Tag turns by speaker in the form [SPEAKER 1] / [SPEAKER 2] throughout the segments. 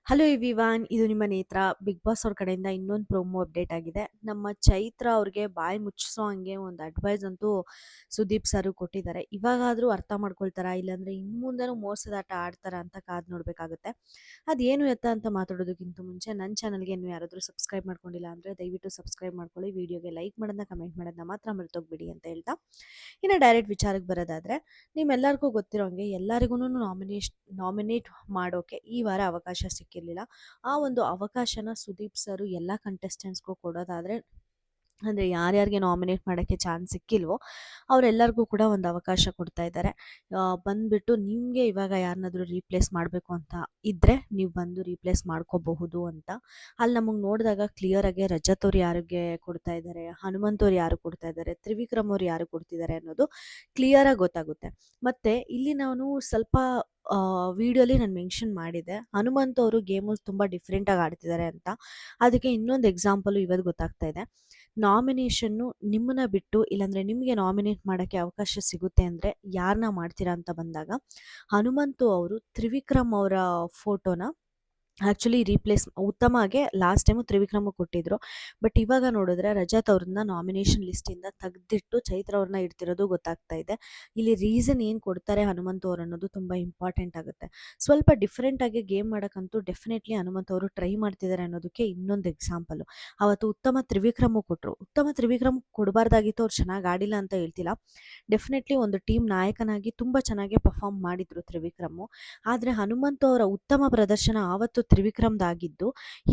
[SPEAKER 1] Hello everyone, ಇದು ನಿಮ್ಮ ನೇತ್ರ. ಬಿಗ್ ಬಾಸ್ ಅವ್ರ ಕಡೆಯಿಂದ ಇನ್ನೊಂದು ಪ್ರೋಮೋ ಅಪ್ಡೇಟ್ ಆಗಿದೆ. ನಮ್ಮ ಚೈತ್ರ ಅವ್ರಿಗೆ ಬಾಯಿ ಮುಚ್ಚಿಸೋ ಹಂಗೆ ಒಂದು ಅಡ್ವೈಸ್ ಅಂತೂ ಸುದೀಪ್ ಸರ್ ಕೊಟ್ಟಿದ್ದಾರೆ. ಇವಾಗಾದರೂ ಅರ್ಥ ಮಾಡ್ಕೊಳ್ತಾರಾ, ಇಲ್ಲಾಂದ್ರೆ ಇನ್ನು ಮುಂದೆನೂ ಮೋಸದಾಟ ಆಡ್ತಾರಾ ಅಂತ ಕಾದು ನೋಡಬೇಕಾಗುತ್ತೆ. ಅದೇನು ಎತ್ತ ಅಂತ ಮಾತಾಡೋದಕ್ಕಿಂತ ಮುಂಚೆ ನನ್ನ ಚಾನಲ್ಗೆ ನೀವು ಯಾರಾದರೂ ಸಬ್ಸ್ಕ್ರೈಬ್ ಮಾಡ್ಕೊಂಡಿಲ್ಲ ಅಂದರೆ ದಯವಿಟ್ಟು ಸಬ್ಸ್ಕ್ರೈಬ್ ಮಾಡ್ಕೊಳ್ಳಿ. ವಿಡಿಯೋಗೆ ಲೈಕ್ ಮಾಡೋದನ್ನ, ಕಮೆಂಟ್ ಮಾಡೋದನ್ನ ಮಾತ್ರ ಮರ್ತೋಗ್ಬಿಡಿ ಅಂತ ಹೇಳ್ತಾ, ಇನ್ನು ಡೈರೆಕ್ಟ್ ವಿಚಾರಕ್ಕೆ ಬರೋದಾದರೆ, ನಿಮ್ಮೆಲ್ಲರಿಗೂ ಗೊತ್ತಿರೋ ಹಂಗೆ ಎಲ್ಲರಿಗೂ ನಾಮಿನೇಟ್ ಮಾಡೋಕೆ ಈ ವಾರ ಅವಕಾಶ ಸಿಕ್ಕಿರಲಿಲ್ಲ. ಆ ಒಂದು ಅವಕಾಶನ ಸುದೀಪ್ ಸರ್ ಎಲ್ಲ ಕಂಟೆಸ್ಟೆಂಟ್ಸ್ಗೂ ಕೊಡೋದಾದರೆ, ಅಂದರೆ ಯಾರ್ಯಾರಿಗೆ ನಾಮಿನೇಟ್ ಮಾಡೋಕ್ಕೆ ಚಾನ್ಸ್ ಸಿಕ್ಕಿಲ್ವೋ ಅವರೆಲ್ಲರಿಗೂ ಕೂಡ ಒಂದು ಅವಕಾಶ ಕೊಡ್ತಾ ಇದ್ದಾರೆ. ಬಂದುಬಿಟ್ಟು ನಿಮಗೆ ಇವಾಗ ಯಾರನ್ನಾದರೂ ರೀಪ್ಲೇಸ್ ಮಾಡಬೇಕು ಅಂತ ಇದ್ದರೆ ನೀವು ಬಂದು ರೀಪ್ಲೇಸ್ ಮಾಡ್ಕೋಬಹುದು ಅಂತ. ಅಲ್ಲಿ ನಮಗೆ ನೋಡಿದಾಗ ಕ್ಲಿಯರಾಗಿ ರಜತ್ ಅವ್ರು ಯಾರಿಗೆ ಕೊಡ್ತಾ ಇದ್ದಾರೆ, ಹನುಮಂತ್ ಅವ್ರು ಯಾರು ಕೊಡ್ತಾ ಇದ್ದಾರೆ, ತ್ರಿವಿಕ್ರಮ್ ಅವ್ರು ಯಾರು ಕೊಡ್ತಿದ್ದಾರೆ ಅನ್ನೋದು ಕ್ಲಿಯರಾಗಿ ಗೊತ್ತಾಗುತ್ತೆ. ಮತ್ತು ಇಲ್ಲಿ ನಾನು ಸ್ವಲ್ಪ ವಿಡಿಯೋಲಿ ನಾನು ಮೆನ್ಷನ್ ಮಾಡಿದೆ, ಹನುಮಂತ್ ಅವರು ಗೇಮು ತುಂಬ ಡಿಫ್ರೆಂಟಾಗಿ ಆಡ್ತಿದ್ದಾರೆ ಅಂತ. ಅದಕ್ಕೆ ಇನ್ನೊಂದು ಎಕ್ಸಾಂಪಲು ಇವತ್ತು ಗೊತ್ತಾಗ್ತಾ ಇದೆ. ನಾಮಿನೇಷನ್ನು ನಿಮ್ಮನ್ನ ಬಿಟ್ಟು, ಇಲ್ಲಾಂದರೆ ನಿಮಗೆ ನಾಮಿನೇಟ್ ಮಾಡೋಕ್ಕೆ ಅವಕಾಶ ಸಿಗುತ್ತೆ ಅಂದರೆ ಯಾರನ್ನ ಮಾಡ್ತೀರಾ ಅಂತ ಬಂದಾಗ, ಹನುಮಂತು ಅವರು ತ್ರಿವಿಕ್ರಮ್ ಅವರ ಫೋಟೋನ ಆ್ಯಕ್ಚುಲಿ ರೀಪ್ಲೇಸ್ ಉತ್ತಮಗೆ ಲಾಸ್ಟ್ ಟೈಮು ತ್ರಿವಿಕ್ರಮ್ ಕೊಟ್ಟಿದ್ರು. ಬಟ್ ಇವಾಗ ನೋಡಿದ್ರೆ ರಜತ್ ಅವ್ರನ್ನ ನಾಮಿನೇಷನ್ ಲಿಸ್ಟಿಂದ ತೆಗೆದಿಟ್ಟು ಚೈತ್ರ ಅವ್ರನ್ನ ಇಡ್ತಿರೋದು ಗೊತ್ತಾಗ್ತಾ ಇದೆ. ಇಲ್ಲಿ ರೀಸನ್ ಏನು ಕೊಡ್ತಾರೆ ಹನುಮಂತ್ ಅವ್ರು ಅನ್ನೋದು ತುಂಬ ಇಂಪಾರ್ಟೆಂಟ್ ಆಗುತ್ತೆ. ಸ್ವಲ್ಪ ಡಿಫ್ರೆಂಟಾಗಿ ಗೇಮ್ ಮಾಡೋಕ್ಕಂತೂ ಡೆಫಿನೆಟ್ಲಿ ಹನುಮಂತ್ ಅವರು ಟ್ರೈ ಮಾಡ್ತಿದ್ದಾರೆ ಅನ್ನೋದಕ್ಕೆ ಇನ್ನೊಂದು ಎಕ್ಸಾಂಪಲು. ಅವತ್ತು ಉತ್ತಮ ತ್ರಿವಿಕ್ರಮು ಕೊಟ್ಟರು. ಉತ್ತಮ ತ್ರಿವಿಕ್ರಮ್ ಕೊಡಬಾರ್ದಾಗಿತ್ತು, ಅವ್ರು ಚೆನ್ನಾಗಿ ಆಡಿಲ್ಲ ಅಂತ ಹೇಳ್ತಿಲ್ಲ. ಡೆಫಿನೆಟ್ಲಿ ಒಂದು ಟೀಮ್ ನಾಯಕನಾಗಿ ತುಂಬ ಚೆನ್ನಾಗಿ ಪರ್ಫಾರ್ಮ್ ಮಾಡಿದರು ತ್ರಿವಿಕ್ರಮು. ಆದರೆ ಹನುಮಂತು ಅವರ ಉತ್ತಮ ಪ್ರದರ್ಶನ ಆವತ್ತು ತ್ರಿವಿಕ್ರಮ್ದಾಗಿದ್ದು,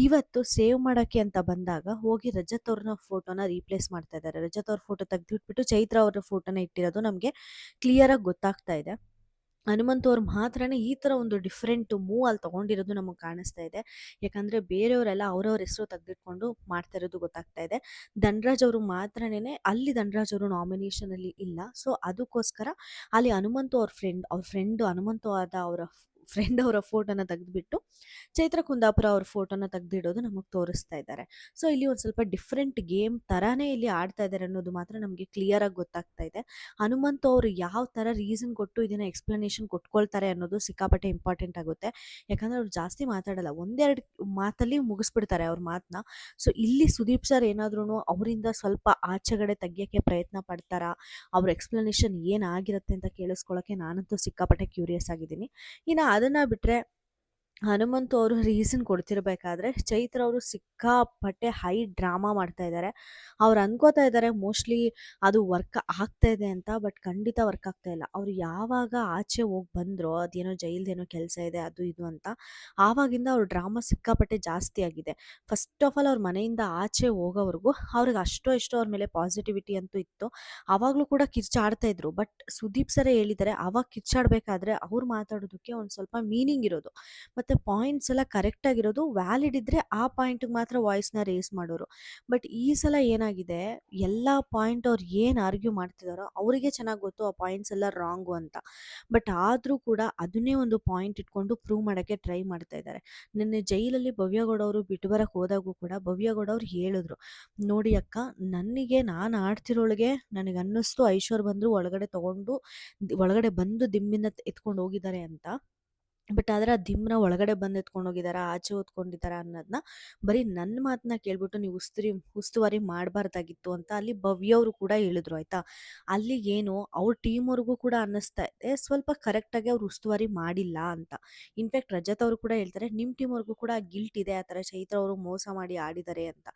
[SPEAKER 1] ಇವತ್ತು ಸೇವ್ ಮಾಡೋಕ್ಕೆ ಅಂತ ಬಂದಾಗ ಹೋಗಿ ರಜತ್ ಅವ್ರನ್ನ ಫೋಟೋನ ರೀಪ್ಲೇಸ್ ಮಾಡ್ತಾ ಇದ್ದಾರೆ. ರಜತ್ ಅವ್ರ ಫೋಟೋ ತೆಗೆದುಬಿಟ್ಬಿಟ್ಟು ಚೈತ್ರ ಅವರ ಫೋಟೋನ ಇಟ್ಟಿರೋದು ನಮಗೆ ಕ್ಲಿಯರಾಗಿ ಗೊತ್ತಾಗ್ತಾ ಇದೆ. ಹನುಮಂತ್ ಅವ್ರು ಮಾತ್ರನೇ ಈ ಥರ ಒಂದು ಡಿಫ್ರೆಂಟ್ ಮೂವ್ ಅಲ್ಲಿ ತೊಗೊಂಡಿರೋದು ನಮಗೆ ಕಾಣಿಸ್ತಾ ಇದೆ. ಯಾಕಂದರೆ ಬೇರೆಯವರೆಲ್ಲ ಅವ್ರವ್ರ ಹೆಸರು ತೆಗೆದಿಟ್ಕೊಂಡು ಮಾಡ್ತಾ ಇರೋದು ಗೊತ್ತಾಗ್ತಾ ಇದೆ. ಧನ್ರಾಜ್ ಅವರು ಮಾತ್ರನೇ ಅಲ್ಲಿ ಧನ್ರಾಜ್ ಅವರು ನಾಮಿನೇಷನಲ್ಲಿ ಇಲ್ಲ. ಸೊ ಅದಕ್ಕೋಸ್ಕರ ಅಲ್ಲಿ ಹನುಮಂತು ಅವ್ರ ಫ್ರೆಂಡು ಹನುಮಂತು ಆದ ಅವರ ಫ್ರೆಂಡ್ ಅವರ ಫೋಟೋನ ತೆಗೆದುಬಿಟ್ಟು ಚೈತ್ರ ಕುಂದಾಪುರ ಅವ್ರ ಫೋಟೋನ ತೆಗೆದಿಡೋದು ನಮಗೆ ತೋರಿಸ್ತಾ ಇದ್ದಾರೆ. ಸೊ ಇಲ್ಲಿ ಒಂದು ಸ್ವಲ್ಪ ಡಿಫ್ರೆಂಟ್ ಗೇಮ್ ಥರನೇ ಇಲ್ಲಿ ಆಡ್ತಾ ಇದ್ದಾರೆ ಅನ್ನೋದು ಮಾತ್ರ ನಮಗೆ ಕ್ಲಿಯರಾಗಿ ಗೊತ್ತಾಗ್ತಾ ಇದೆ. ಹನುಮಂತು ಅವರು ಯಾವ ಥರ ರೀಸನ್ ಕೊಟ್ಟು ಇದನ್ನು ಎಕ್ಸ್ಪ್ಲನೇಷನ್ ಕೊಟ್ಕೊಳ್ತಾರೆ ಅನ್ನೋದು ಸಿಕ್ಕಾಪಟ್ಟೆ ಇಂಪಾರ್ಟೆಂಟ್ ಆಗುತ್ತೆ. ಯಾಕಂದರೆ ಅವ್ರು ಜಾಸ್ತಿ ಮಾತಾಡಲ್ಲ, ಒಂದೆರಡು ಮಾತಲ್ಲಿ ಮುಗಿಸ್ಬಿಡ್ತಾರೆ ಅವ್ರ ಮಾತನ್ನ. ಸೊ ಇಲ್ಲಿ ಸುದೀಪ್ ಸರ್ ಏನಾದ್ರೂ ಅವರಿಂದ ಸ್ವಲ್ಪ ಆಚೆಗಡೆ ತೆಗಿಯೋಕ್ಕೆ ಪ್ರಯತ್ನ ಪಡ್ತಾರಾ, ಅವ್ರ ಎಕ್ಸ್ಪ್ಲನೇಷನ್ ಏನಾಗಿರುತ್ತೆ ಅಂತ ಕೇಳಿಸ್ಕೊಳ್ಳೋಕ್ಕೆ ನಾನಂತೂ ಸಿಕ್ಕಾಪಟ್ಟೆ ಕ್ಯೂರಿಯಸ್ ಆಗಿದ್ದೀನಿ. ಇನ್ನು ಅದನ್ನು ಬಿಟ್ಟರೆ ಹನುಮಂತು ಅವರು ರೀಸನ್ ಕೊಡ್ತಿರ್ಬೇಕಾದ್ರೆ ಚೈತ್ರ ಅವರು ಸಿಕ್ಕಾಪಟ್ಟೆ ಹೈ ಡ್ರಾಮಾ ಮಾಡ್ತಾ ಇದ್ದಾರೆ. ಅವ್ರು ಅನ್ಕೋತಾ ಇದ್ದಾರೆ ಮೋಸ್ಟ್ಲಿ ಅದು ವರ್ಕ್ ಆಗ್ತಾ ಇದೆ ಅಂತ, ಬಟ್ ಖಂಡಿತ ವರ್ಕ್ ಆಗ್ತಾ ಇಲ್ಲ. ಅವ್ರು ಯಾವಾಗ ಆಚೆ ಹೋಗಿ ಬಂದರೋ, ಅದೇನೋ ಜೈಲ್ದೇನೋ ಕೆಲಸ ಇದೆ ಅದು ಇದು ಅಂತ, ಆವಾಗಿಂದ ಅವ್ರ ಡ್ರಾಮಾ ಸಿಕ್ಕಾಪಟ್ಟೆ ಜಾಸ್ತಿ ಆಗಿದೆ. ಫಸ್ಟ್ ಆಫ್ ಆಲ್ ಅವ್ರ ಮನೆಯಿಂದ ಆಚೆ ಹೋಗೋವರೆಗೂ ಅವ್ರಿಗೆ ಅಷ್ಟೋ ಇಷ್ಟೋ ಅವ್ರ ಮೇಲೆ ಪಾಸಿಟಿವಿಟಿ ಅಂತೂ ಇತ್ತು. ಆವಾಗಲೂ ಕೂಡ ಕಿರ್ಚಾಡ್ತಾ ಇದ್ರು. ಬಟ್ ಸುದೀಪ್ ಸರೇ ಹೇಳಿದ್ದಾರೆ, ಆವಾಗ ಕಿರ್ಚಾಡಬೇಕಾದ್ರೆ ಅವ್ರು ಮಾತಾಡೋದಕ್ಕೆ ಒಂದು ಸ್ವಲ್ಪ ಮೀನಿಂಗ್ ಇರೋದು, ಮತ್ತು ಪಾಯಿಂಟ್ಸ್ ಎಲ್ಲ ಕರೆಕ್ಟಾಗಿರೋದು, ವ್ಯಾಲಿಡ್ ಇದ್ದರೆ ಆ ಪಾಯಿಂಟಿಗೆ ಮಾತ್ರ ವಾಯ್ಸ್ನ ರೇಸ್ ಮಾಡೋರು. ಬಟ್ ಈ ಸಲ ಏನಾಗಿದೆ, ಎಲ್ಲ ಪಾಯಿಂಟ್ ಅವ್ರು ಏನು ಆರ್ಗ್ಯೂ ಮಾಡ್ತಿದ್ದಾರೋ ಅವರಿಗೆ ಚೆನ್ನಾಗಿ ಗೊತ್ತು ಆ ಪಾಯಿಂಟ್ಸ್ ಎಲ್ಲ ರಾಂಗು ಅಂತ. ಬಟ್ ಆದರೂ ಕೂಡ ಅದನ್ನೇ ಒಂದು ಪಾಯಿಂಟ್ ಇಟ್ಕೊಂಡು ಪ್ರೂವ್ ಮಾಡೋಕ್ಕೆ ಟ್ರೈ ಮಾಡ್ತಾ ಇದ್ದಾರೆ. ನಿನ್ನೆ ಜೈಲಲ್ಲಿ ಭವ್ಯಗೌಡ ಅವರು ಬಿಟ್ಟು ಬರೋಕ್ಕೆ ಹೋದಾಗೂ ಕೂಡ ಭವ್ಯಗೌಡ ಅವ್ರು ಹೇಳಿದ್ರು, ನೋಡಿ ಅಕ್ಕ, ನಾನು ಆಡ್ತಿರೋಳಿಗೆ ನನಗೆ ಅನ್ನಿಸ್ತು ಐಶ್ವರ್ ಬಂದರು ಒಳಗಡೆ ಬಂದು ದಿಮ್ಮಿನ ಎತ್ಕೊಂಡು ಹೋಗಿದ್ದಾರೆ ಅಂತ. ಬಟ್ ಆದರೆ ಆ ದಿಮ್ನ ಒಳಗಡೆ ಬಂದು ಎತ್ಕೊಂಡು ಹೋಗಿದ್ದಾರಾ, ಆಚೆ ಹೊತ್ಕೊಂಡಿದ್ದಾರಾ ಅನ್ನೋದನ್ನ ಬರೀ ನನ್ನ ಮಾತನ್ನ ಕೇಳ್ಬಿಟ್ಟು ನೀವು ಉಸ್ತುವಾರಿ ಮಾಡಬಾರ್ದಾಗಿತ್ತು ಅಂತ ಅಲ್ಲಿ ಭವ್ಯವರು ಕೂಡ ಹೇಳಿದ್ರು, ಆಯಿತಾ. ಅಲ್ಲಿ ಏನು ಅವ್ರ ಟೀಮ್ವರೆಗೂ ಕೂಡ ಅನ್ನಿಸ್ತಾ ಇದೆ ಸ್ವಲ್ಪ ಕರೆಕ್ಟಾಗಿ ಅವ್ರು ಉಸ್ತುವಾರಿ ಮಾಡಿಲ್ಲ ಅಂತ. ಇನ್ಫ್ಯಾಕ್ಟ್ ರಜತ್ ಅವರು ಕೂಡ ಹೇಳ್ತಾರೆ, ನಿಮ್ಮ ಟೀಮ್ವರೆಗೂ ಕೂಡ ಗಿಲ್ಟ್ ಇದೆ, ಆ ಥರ ಚೈತ್ರ ಅವರು ಮೋಸ ಮಾಡಿ ಆಡಿದ್ದಾರೆ ಅಂತ.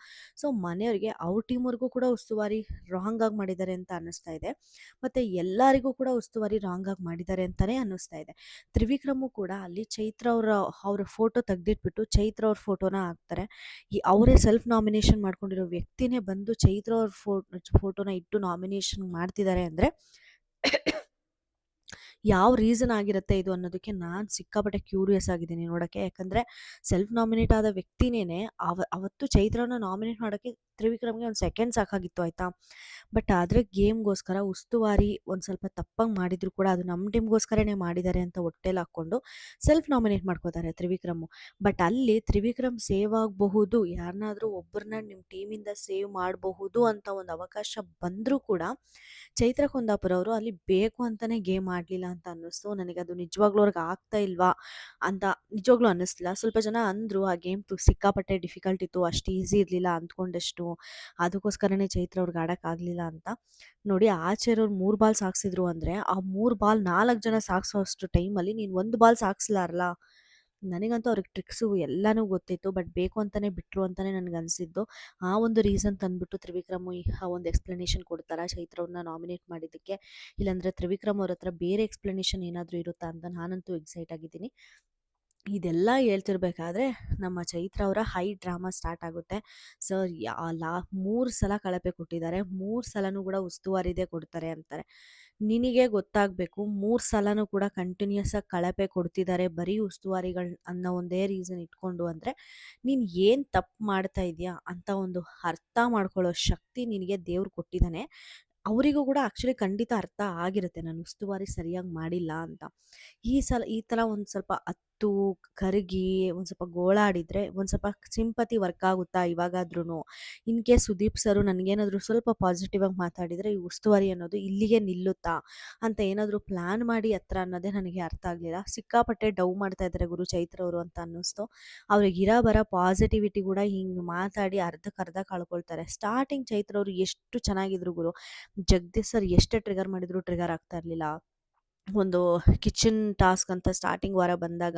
[SPEAKER 1] ಸೊ ಮನೆಯವರಿಗೆ ಅವ್ರ ಟೀಮ್ವರೆಗೂ ಕೂಡ ಉಸ್ತುವಾರಿ ರಾಂಗಾಗಿ ಮಾಡಿದ್ದಾರೆ ಅಂತ ಅನ್ನಿಸ್ತಾ ಇದೆ. ಮತ್ತು ಎಲ್ಲರಿಗೂ ಕೂಡ ಉಸ್ತುವಾರಿ ರಾಂಗಾಗಿ ಮಾಡಿದ್ದಾರೆ ಅಂತಲೇ ಅನ್ನಿಸ್ತಾ ಇದೆ. ತ್ರಿವಿಕ್ರಮು ಕೂಡ ಅಲ್ಲಿ ಚೈತ್ರ ಅವರ ಫೋಟೋ ತೆಗೆದಿಟ್ಬಿಟ್ಟು ಚೈತ್ರ ಅವ್ರ ಫೋಟೋನ ಹಾಕ್ತಾರೆ. ಅವರೇ ಸೆಲ್ಫ್ ನಾಮಿನೇಷನ್ ಮಾಡ್ಕೊಂಡಿರೋ ವ್ಯಕ್ತಿನೇ ಬಂದು ಚೈತ್ರ ಅವ್ರ ಫೋಟೋನ ಇಟ್ಟು ನಾಮಿನೇಷನ್ ಮಾಡ್ತಿದ್ದಾರೆ ಅಂದರೆ ಯಾವ ರೀಸನ್ ಆಗಿರುತ್ತೆ ಇದು ಅನ್ನೋದಕ್ಕೆ ನಾನು ಸಿಕ್ಕಾಪಟ್ಟೆ ಕ್ಯೂರಿಯಸ್ ಆಗಿದ್ದೀನಿ ನೋಡೋಕ್ಕೆ. ಯಾಕಂದರೆ ಸೆಲ್ಫ್ ನಾಮಿನೇಟ್ ಆದ ವ್ಯಕ್ತಿನೇ ಅವತ್ತು ಚೈತ್ರನ ನಾಮಿನೇಟ್ ಮಾಡೋಕ್ಕೆ ತ್ರಿವಿಕ್ರಮ್‌ಗೆ ಒಂದು ಸೆಕೆಂಡ್ ಸಾಕಾಗಿತ್ತು ಆಯ್ತಾ. ಬಟ್ ಆದರೆ ಗೇಮ್‌ಗೋಸ್ಕರ ಉಸ್ತುವಾರಿ ಒಂದು ಸ್ವಲ್ಪ ತಪ್ಪಾಗಿ ಮಾಡಿದ್ರು ಕೂಡ ಅದು ನಮ್ಮ ಟೀಮ್‌ಗೋಸ್ಕರನೇ ಮಾಡಿದ್ದಾರೆ ಅಂತ ಹೊಟ್ಟೆಲಿ ಹಾಕ್ಕೊಂಡು ಸೆಲ್ಫ್ ನಾಮಿನೇಟ್ ಮಾಡ್ಕೋತಾರೆ ತ್ರಿವಿಕ್ರಮು. ಬಟ್ ಅಲ್ಲಿ ತ್ರಿವಿಕ್ರಮ್ ಸೇವ್ ಆಗಬಹುದು, ಯಾರನ್ನಾದ್ರೂ ಒಬ್ಬರನ್ನ ನಿಮ್ಮ ಟೀಮಿಂದ ಸೇವ್ ಮಾಡಬಹುದು ಅಂತ ಒಂದು ಅವಕಾಶ ಬಂದರೂ ಕೂಡ ಚೈತ್ರ ಕುಂದಾಪುರ ಅವರು ಅಲ್ಲಿ ಬೇಕು ಅಂತಾನೆ ಗೇಮ್ ಆಡಲಿಲ್ಲ ಅಂತ ಅನ್ನಿಸ್ತು ನನಗೆ. ಅದು ನಿಜವಾಗ್ಲೂ ಅವ್ರಿಗೆ ಆಗ್ತಾ ಇಲ್ವಾ ಅಂತ ನಿಜವಾಗ್ಲೂ ಅನ್ನಿಸ್ಲಿಲ್ಲ. ಸ್ವಲ್ಪ ಜನ ಅಂದರು ಆ ಗೇಮ್ ಸಿಕ್ಕಾಪಟ್ಟೆ ಡಿಫಿಕಲ್ಟ್ ಇತ್ತು, ಅಷ್ಟು ಈಸಿ ಇರಲಿಲ್ಲ ಅಂದ್ಕೊಂಡಷ್ಟು, ಅದಕ್ಕೋಸ್ಕರನೇ ಚೈತ್ರ ಅವ್ರಿಗೆ ಆಡೋಕ್ಕಾಗಲಿಲ್ಲ ಅಂತ. ನೋಡಿ ಆಚೆರೋರು 3 ಬಾಲ್ ಸಾಕ್ಸಿದ್ರು ಅಂದರೆ ಆ 3 ಬಾಲ್ 4 ಜನ ಸಾಕ್ಸೋಷ್ಟು ಟೈಮಲ್ಲಿ ನೀನು 1 ಬಾಲ್ ಸಾಕ್ಸ್ಲಾರಲ್ಲ. ನನಗಂತೂ ಅವ್ರಿಗೆ ಟ್ರಿಕ್ಸು ಎಲ್ಲನೂ ಗೊತ್ತಿತ್ತು, ಬಟ್ ಬೇಕು ಅಂತಲೇ ಬಿಟ್ಟರು ಅಂತಲೇ ನನಗನ್ಸಿದ್ದು. ಆ ಒಂದು ರೀಸನ್ ತಂದುಬಿಟ್ಟು ತ್ರಿವಿಕ್ರಮ್ ಆ ಒಂದು ಎಕ್ಸ್ಪ್ಲನೇಷನ್ ಕೊಡ್ತಾರಾ ಚೈತ್ರ ಅವ್ರನ್ನ ನಾಮಿನೇಟ್ ಮಾಡಿದ್ದಕ್ಕೆ, ಇಲ್ಲಾಂದರೆ ತ್ರಿವಿಕ್ರಮ್ ಅವ್ರ ಹತ್ರ ಬೇರೆ ಎಕ್ಸ್ಪ್ಲನೇಷನ್ ಏನಾದರೂ ಇರುತ್ತಾ ಅಂತ ನಾನಂತೂ ಎಕ್ಸೈಟ್ ಆಗಿದ್ದೀನಿ. ಇದೆಲ್ಲ ಹೇಳ್ತಿರ್ಬೇಕಾದ್ರೆ ನಮ್ಮ ಚೈತ್ರ ಅವರ ಹೈ ಡ್ರಾಮಾ ಸ್ಟಾರ್ಟ್ ಆಗುತ್ತೆ. ಸರ್ 3 ಸಲ ಕಳಪೆ ಕೊಟ್ಟಿದ್ದಾರೆ, 3 ಸಲನೂ ಕೂಡ ಉಸ್ತುವಾರಿದೇ ಕೊಡ್ತಾರೆ ಅಂತಾರೆ. ನಿನಗೆ ಗೊತ್ತಾಗಬೇಕು 3 ಸಲನೂ ಕೂಡ ಕಂಟಿನ್ಯೂಸ್ ಆಗಿ ಕಳಪೆ ಕೊಡ್ತಿದ್ದಾರೆ ಬರೀ ಉಸ್ತುವಾರಿಗಳು ಅನ್ನೋ ಒಂದೇ ರೀಸನ್ ಇಟ್ಕೊಂಡು ಅಂದರೆ ನೀನು ಏನು ತಪ್ಪು ಮಾಡ್ತಾ ಇದೆಯಾ ಅಂತ ಒಂದು ಅರ್ಥ ಮಾಡ್ಕೊಳ್ಳೋ ಶಕ್ತಿ ನಿನಗೆ ದೇವ್ರು ಕೊಟ್ಟಿದ್ದಾನೆ. ಅವರಿಗೂ ಕೂಡ ಆ್ಯಕ್ಚುಲಿ ಖಂಡಿತ ಅರ್ಥ ಆಗಿರುತ್ತೆ ನಾನು ಉಸ್ತುವಾರಿ ಸರಿಯಾಗಿ ಮಾಡಿಲ್ಲ ಅಂತ. ಈ ಥರ ಒಂದು ಸ್ವಲ್ಪ ಅತ್ತು ಕರಗಿ ಒಂದು ಸ್ವಲ್ಪ ಗೋಳಾಡಿದರೆ ಒಂದು ಸ್ವಲ್ಪ ಸಿಂಪತಿ ವರ್ಕ್ ಆಗುತ್ತಾ ಇವಾಗಾದ್ರೂ. ಇನ್ ಕೇಸ್ ಸುದೀಪ್ ಸರು ನನಗೇನಾದರೂ ಸ್ವಲ್ಪ ಪಾಸಿಟಿವ್ ಆಗಿ ಮಾತಾಡಿದರೆ ಈ ಉಸ್ತುವಾರಿ ಅನ್ನೋದು ಇಲ್ಲಿಗೆ ನಿಲ್ಲುತ್ತಾ ಅಂತ ಏನಾದರೂ ಪ್ಲ್ಯಾನ್ ಮಾಡಿ ಹತ್ರ ಅನ್ನೋದೇ ನನಗೆ ಅರ್ಥ ಆಗಲಿಲ್ಲ. ಸಿಕ್ಕಾಪಟ್ಟೆ ಡೌ ಮಾಡ್ತಾ ಇದ್ದಾರೆ ಗುರು ಚೈತ್ರ ಅವರು ಅಂತ ಅನ್ನಿಸ್ತು. ಅವ್ರಿಗೆ ಇರೋ ಬರೋ ಪಾಸಿಟಿವಿಟಿ ಕೂಡ ಹಿಂಗೆ ಮಾತಾಡಿ ಅರ್ಧಕ್ಕರ್ಧ ಕಳ್ಕೊಳ್ತಾರೆ. ಸ್ಟಾರ್ಟಿಂಗ್ ಚೈತ್ರ ಅವರು ಎಷ್ಟು ಚೆನ್ನಾಗಿದ್ರು ಗುರು, ಜಗದೀಶ್ ಸರ್ ಎಷ್ಟೇ ಟ್ರಿಗರ್ ಮಾಡಿದ್ರು ಟ್ರಿಗರ್ ಆಗ್ತಾ ಇರಲಿಲ್ಲ. ಒಂದು ಕಿಚನ್ ಟಾಸ್ಕ್ ಅಂತ ಸ್ಟಾರ್ಟಿಂಗ್ ವಾರ ಬಂದಾಗ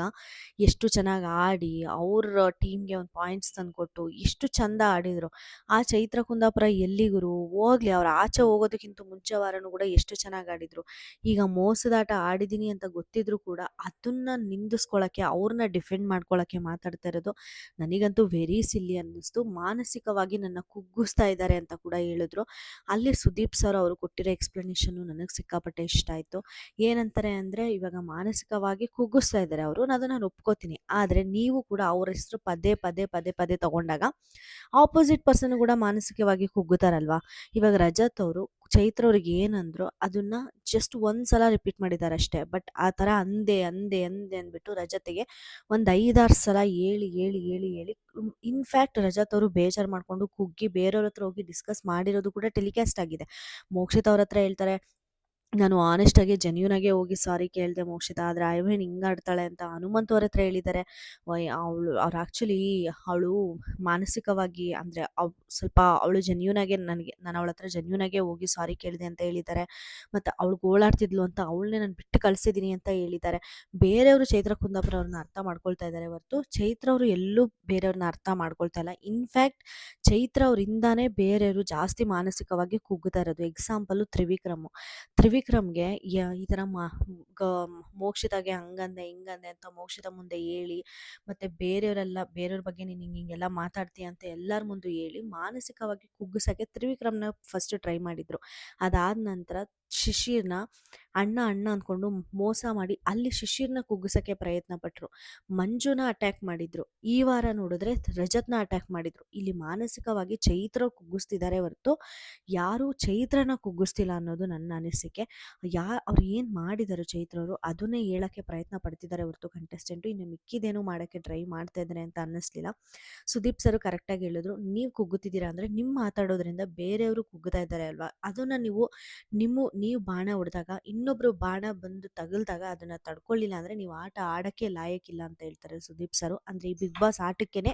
[SPEAKER 1] ಎಷ್ಟು ಚೆನ್ನಾಗಿ ಆಡಿ ಅವ್ರ ಟೀಮ್ಗೆ ಒಂದು ಪಾಯಿಂಟ್ಸ್ ತಂದುಕೊಟ್ಟು ಎಷ್ಟು ಚಂದ ಆಡಿದರು. ಆ ಚೈತ್ರ ಕುಂದಾಪುರ ಎಲ್ಲಿಗುರು ಹೋಗ್ಲಿ, ಅವ್ರು ಆಚೆ ಹೋಗೋದಕ್ಕಿಂತ ಮುಂಚೆ ವಾರನೂ ಕೂಡ ಎಷ್ಟು ಚೆನ್ನಾಗಿ ಆಡಿದರು. ಈಗ ಮೋಸದಾಟ ಆಡಿದ್ದೀನಿ ಅಂತ ಗೊತ್ತಿದ್ರು ಕೂಡ ಅದನ್ನು ನಿಂದಿಸ್ಕೊಳ್ಳೋಕ್ಕೆ, ಅವ್ರನ್ನ ಡಿಫೆಂಡ್ ಮಾಡ್ಕೊಳ್ಳೋಕ್ಕೆ ಮಾತಾಡ್ತಾ ಇರೋದು ನನಗಂತೂ ವೆರಿ ಸಿಲ್ಲಿ ಅನ್ನಿಸ್ತು. ಮಾನಸಿಕವಾಗಿ ನನ್ನ ಕುಗ್ಗಿಸ್ತಾ ಇದ್ದಾರೆ ಅಂತ ಕೂಡ ಹೇಳಿದ್ರು. ಅಲ್ಲಿ ಸುದೀಪ್ ಸರ್ ಅವರು ಕೊಟ್ಟಿರೋ ಎಕ್ಸ್ಪ್ಲನೇಷನ್ನು ನನಗೆ ಸಿಕ್ಕಾಪಟ್ಟೆ ಇಷ್ಟ ಆಯಿತು. ಏನಂತಾರೆ ಅಂದರೆ ಇವಾಗ ಮಾನಸಿಕವಾಗಿ ಕುಗ್ಗಿಸ್ತಾ ಇದ್ದಾರೆ ಅವರು, ಅದನ್ನು ನಾನು ಒಪ್ಕೋತೀನಿ. ಆದರೆ ನೀವು ಕೂಡ ಅವ್ರ ಹೆಸರು ಪದೇ ಪದೇ ಪದೇ ಪದೇ ತಗೊಂಡಾಗ ಆಪೋಸಿಟ್ ಪರ್ಸನ್ ಕೂಡ ಮಾನಸಿಕವಾಗಿ ಕುಗ್ಗುತ್ತಾರಲ್ವಾ. ಇವಾಗ ರಜತ್ ಅವರು ಚೈತ್ರ ಅವ್ರಿಗೆ ಏನಂದ್ರು ಅದನ್ನು ಜಸ್ಟ್ ಒಂದು ಸಲ ರಿಪೀಟ್ ಮಾಡಿದ್ದಾರೆ ಅಷ್ಟೇ. ಬಟ್ ಆ ಥರ ಅಂದೆ ಅಂದೆ ಅಂದೆ ಅಂದ್ಬಿಟ್ಟು ರಜತ್ಗೆ ಒಂದು 5-6 ಸಲ ಹೇಳಿ ಹೇಳಿ ಹೇಳಿ ಹೇಳಿ ಇನ್ಫ್ಯಾಕ್ಟ್ ರಜತ್ ಅವರು ಬೇಜಾರು ಮಾಡಿಕೊಂಡು ಕುಗ್ಗಿ ಬೇರೆಯವ್ರ ಹತ್ರ ಹೋಗಿ ಡಿಸ್ಕಸ್ ಮಾಡಿರೋದು ಕೂಡ ಟೆಲಿಕಾಸ್ಟ್ ಆಗಿದೆ. ಮೋಕ್ಷಿತ್ ಅವ್ರ ಹತ್ರ ಹೇಳ್ತಾರೆ, ನಾನು ಆನೆಸ್ಟಾಗಿ ಜೆನ್ಯೂನಾಗೆ ಹೋಗಿ ಸಾರಿ ಕೇಳಿದೆ ಮೋಕ್ಷಿತ, ಆದರೆ ಐವೇನ್ ಹಿಂಗೆ ಆಡ್ತಾಳೆ ಅಂತ ಹನುಮಂತ್ ಅವ್ರ ಹತ್ರ ಹೇಳಿದ್ದಾರೆ. ಅವ್ರು ಆ್ಯಕ್ಚುಲಿ ಅವಳು ಮಾನಸಿಕವಾಗಿ ಅಂದರೆ ಸ್ವಲ್ಪ ಅವಳು ಜೆನ್ಯೂನಾಗೆ ನಾನು ಅವಳ ಹತ್ರ ಜೆನ್ಯೂನಾಗೆ ಹೋಗಿ ಸಾರಿ ಕೇಳಿದೆ ಅಂತ ಹೇಳಿದ್ದಾರೆ. ಮತ್ತು ಅವಳು ಗೋಳಾಡ್ತಿದ್ಲು ಅಂತ ಅವಳನ್ನೇ ನಾನು ಬಿಟ್ಟು ಕಳಿಸಿದ್ದೀನಿ ಅಂತ ಹೇಳಿದ್ದಾರೆ. ಬೇರೆಯವರು ಚೈತ್ರ ಕುಂದಾಪುರ ಅವ್ರನ್ನ ಅರ್ಥ ಮಾಡ್ಕೊಳ್ತಾ ಇದ್ದಾರೆ ಹೊರತು ಚೈತ್ರ ಅವರು ಎಲ್ಲೂ ಬೇರೆಯವ್ರನ್ನ ಅರ್ಥ ಮಾಡ್ಕೊಳ್ತಾ ಇಲ್ಲ. ಇನ್ಫ್ಯಾಕ್ಟ್ ಚೈತ್ರ ಅವರಿಂದಾನೇ ಬೇರೆಯವರು ಜಾಸ್ತಿ ಮಾನಸಿಕವಾಗಿ ಕುಗ್ಗುತ್ತಾ ಇರೋದು. ಎಕ್ಸಾಂಪಲು ತ್ರಿವಿಕ್ರಮ್ಗೆ ಈ ಥರ ಮೋಕ್ಷಿತಾಗೆ ಹಂಗಂದೆ ಹಿಂಗಂದೆ ಅಂತ ಮೋಕ್ಷಿತ ಮುಂದೆ ಹೇಳಿ, ಮತ್ತು ಬೇರೆಯವ್ರ ಬಗ್ಗೆ ನೀನು ಹಿಂಗೆಲ್ಲ ಮಾತಾಡ್ತೀಯ ಅಂತ ಎಲ್ಲರ ಮುಂದೆ ಹೇಳಿ ಮಾನಸಿಕವಾಗಿ ಕುಗ್ಗಿಸೋಕ್ಕೆ ತ್ರಿವಿಕ್ರಮ್ನ ಫಸ್ಟ್ ಟ್ರೈ ಮಾಡಿದರು. ಅದಾದ ನಂತರ ಶಿಶಿರ್ನ ಅಣ್ಣ ಅಂದ್ಕೊಂಡು ಮೋಸ ಮಾಡಿ ಅಲ್ಲಿ ಶಿಶಿರ್ನ ಕುಗ್ಗಿಸೋಕ್ಕೆ ಪ್ರಯತ್ನ ಪಟ್ಟರು. ಮಂಜುನ ಅಟ್ಯಾಕ್ ಮಾಡಿದ್ರು. ಈ ವಾರ ನೋಡಿದ್ರೆ ರಜತ್ನ ಅಟ್ಯಾಕ್ ಮಾಡಿದ್ರು. ಇಲ್ಲಿ ಮಾನಸಿಕವಾಗಿ ಚೈತ್ರ ಕುಗ್ಗಿಸ್ತಿದ್ದಾರೆ ಹೊರತು ಯಾರೂ ಚೈತ್ರನ ಕುಗ್ಗಿಸ್ತಿಲ್ಲ ಅನ್ನೋದು ನನ್ನ ಅನಿಸಿಕೆ. ಅವ್ರು ಏನು ಮಾಡಿದ್ದಾರೆ ಚೈತ್ರ ಅವರು ಅದನ್ನೇ ಹೇಳೋಕ್ಕೆ ಪ್ರಯತ್ನ ಪಡ್ತಿದ್ದಾರೆ ಹೊರತು ಕಂಟೆಸ್ಟೆಂಟು ಇನ್ನು ಮಿಕ್ಕಿದೇನೋ ಮಾಡೋಕ್ಕೆ ಟ್ರೈ ಮಾಡ್ತಾ ಇದ್ದಾರೆ ಅಂತ ಅನ್ನಿಸ್ಲಿಲ್ಲ. ಸುದೀಪ್ ಸರ್ ಕರೆಕ್ಟಾಗಿ ಹೇಳಿದ್ರು, ನೀವು ಕುಗ್ಗುತ್ತಿದ್ದೀರಾ ಅಂದರೆ ನಿಮ್ಮ ಮಾತಾಡೋದ್ರಿಂದ ಬೇರೆಯವರು ಕುಗ್ಗುತ್ತಾ ಇದ್ದಾರೆ ಅಲ್ವಾ, ಅದನ್ನು ನೀವು ಬಾಣ ಹೊಡೆದಾಗ ಇನ್ನೊಬ್ಬರು ಬಾಣ ಬಂದು ತಗಲ್ದಾಗ ಅದನ್ನು ತಡ್ಕೊಳ್ಳಿಲ್ಲ ಅಂದರೆ ನೀವು ಆಟ ಆಡೋಕ್ಕೆ ಲಾಯಕ್ಕಿಲ್ಲ ಅಂತ ಹೇಳ್ತಾರೆ ಸುದೀಪ್ ಸರು. ಅಂದರೆ ಈ ಬಿಗ್ ಬಾಸ್ ಆಟಕ್ಕೇ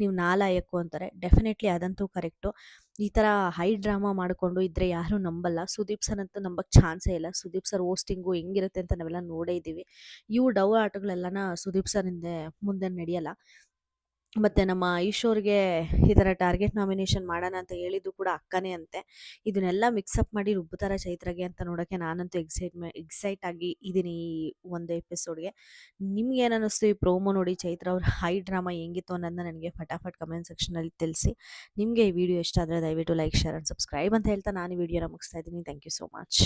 [SPEAKER 1] ನೀವು ನಾಲಾಯಕ್ಕು ಅಂತಾರೆ. ಡೆಫಿನೆಟ್ಲಿ ಅದಂತೂ ಕರೆಕ್ಟು. ಈ ಥರ ಹೈ ಡ್ರಾಮಾ ಮಾಡಿಕೊಂಡು ಇದ್ದರೆ ಯಾರೂ ನಂಬಲ್ಲ. ಸುದೀಪ್ ಸರ್ ಅಂತೂ ನಂಬಕ್ಕೆ ಚಾನ್ಸೇ ಇಲ್ಲ. ಸುದೀಪ್ ಸರ್ ಹೋಸ್ಟಿಂಗು ಹೆಂಗಿರುತ್ತೆ ಅಂತ ನಾವೆಲ್ಲ ನೋಡೇ ಇದ್ದೀವಿ. ಇವು ಡವ್ ಆಟಗಳೆಲ್ಲನ ಸುದೀಪ್ ಸರ್ ಮುಂದೆ ನಡೆಯಲ್ಲ. ಮತ್ತು ನಮ್ಮ ಐಶ್ವರ್ಗೆ ಈ ಥರ ಟಾರ್ಗೆಟ್ ನಾಮಿನೇಷನ್ ಮಾಡೋಣ ಅಂತ ಹೇಳಿದ್ದು ಕೂಡ ಅಕ್ಕನೇ ಅಂತೆ. ಇದನ್ನೆಲ್ಲ ಮಿಕ್ಸಪ್ ಮಾಡಿ ರುಬ್ಬುತ್ತಾರೆ ಚೈತ್ರಗೆ ಅಂತ ನೋಡೋಕ್ಕೆ ನಾನಂತೂ ಎಕ್ಸೈಟ್ ಆಗಿ ಇದ್ದೀನಿ ಈ ಒಂದು ಎಪಿಸೋಡ್ಗೆ. ನಿಮ್ಗೇನು ಅನ್ನಿಸ್ತು ಈ ಪ್ರೋಮೋ ನೋಡಿ, ಚೈತ್ರ ಅವ್ರ ಹೈ ಡ್ರಾಮಾ ಹೆಂಗಿತ್ತು ಅನ್ನೋದನ್ನ ನನಗೆ ಫಟಾಫಟ್ ಕಮೆಂಟ್ ಸೆಕ್ಷನಲ್ಲಿ ತಿಳಿಸಿ. ನಿಮಗೆ ಈ ವಿಡಿಯೋ ಇಷ್ಟ ಆದರೆ ದಯವಿಟ್ಟು ಲೈಕ್, ಶೇರ್ ಆ್ಯಂಡ್ ಸಬ್ಸ್ಕ್ರೈಬ್ ಅಂತ ಹೇಳ್ತಾ ನಾನು ಈ ವಿಡಿಯೋನ ಮುಗಿಸ್ತಾ ಇದ್ದೀನಿ. Thank you so much.